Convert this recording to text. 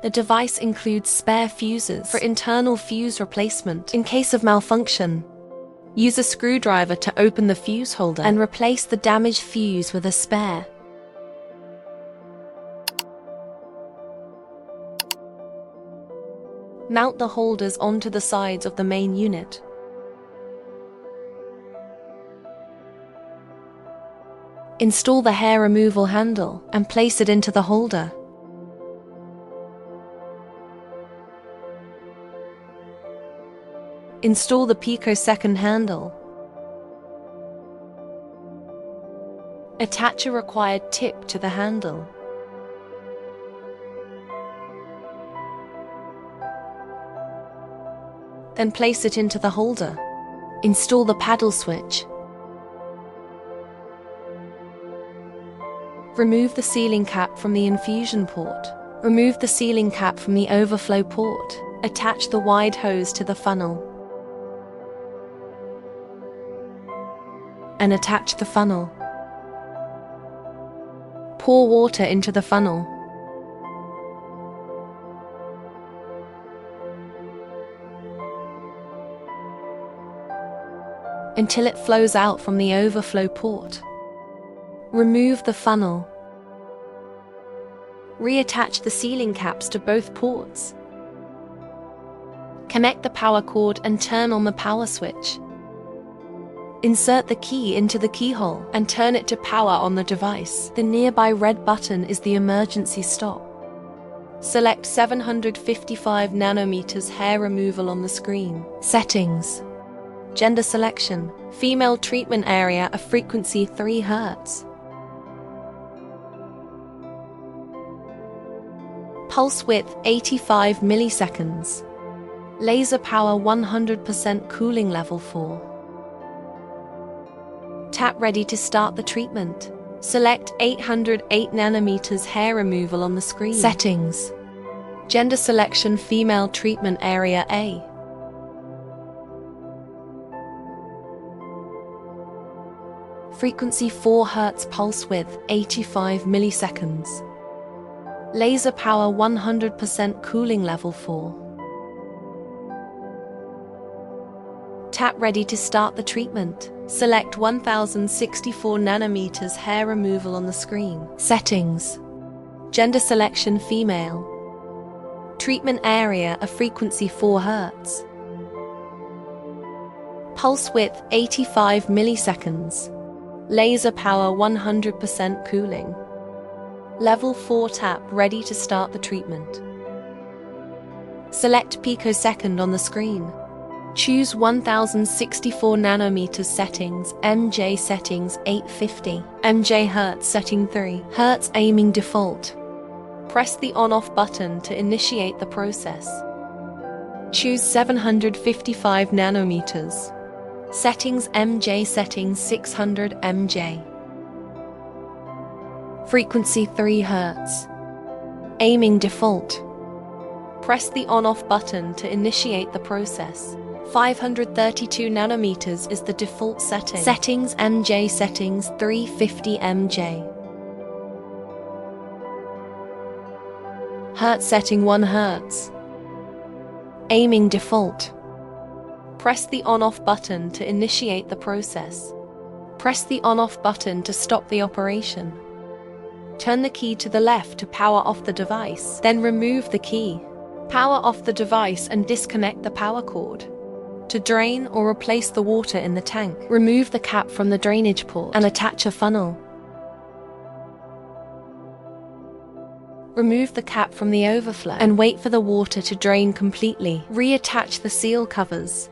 The device includes spare fuses for internal fuse replacement in case of malfunction. Use a screwdriver to open the fuse holder and replace the damaged fuse with a spare. Mount the holders onto the sides of the main unit. Install the hair removal handle and place it into the holder. Install the Picosecond handle. Attach a required tip to the handle. Then place it into the holder. Install the paddle switch. Remove the sealing cap from the infusion port. Remove the sealing cap from the overflow port. Attach the wide hose to the funnel. And attach the funnel. Pour water into the funnel. Until it flows out from the overflow port. Remove the funnel. Reattach the sealing caps to both ports. Connect the power cord and turn on the power switch. Insert the key into the keyhole and turn it to power on the device. The nearby red button is the emergency stop. Select 755 nanometers hair removal on the screen. Settings. Gender selection. Female treatment area of frequency 3 Hz. Pulse width 85 milliseconds. Laser power 100% cooling level 4. Tap ready to start the treatment. Select 808 nanometers hair removal on the screen. Settings. Gender selection female treatment area A. Frequency 4 Hz pulse width 85 milliseconds. Laser power 100% cooling level 4. Tap ready to start the treatment. Select 1064 nanometers hair removal on the screen. Settings. Gender selection female. Treatment area of frequency 4 Hz. Pulse width 85 milliseconds. Laser power 100% cooling. Level 4 tap ready to start the treatment. Select Picosecond on the screen. Choose 1064 nanometers settings, MJ settings 850, MJ Hertz setting 3, Hertz aiming default. Press the on-off button to initiate the process. Choose 755 nanometers. Settings MJ settings 600 MJ. Frequency 3 Hz. Aiming default. Press the on-off button to initiate the process. 532 nanometers is the default setting. Settings MJ settings 350 MJ. Hertz setting 1 Hz. Aiming default. Press the on-off button to initiate the process. Press the on-off button to stop the operation. Turn the key to the left to power off the device, then remove the key. Power off the device and disconnect the power cord. To drain or replace the water in the tank, remove the cap from the drainage port and attach a funnel. Remove the cap from the overflow and wait for the water to drain completely. Reattach the seal covers.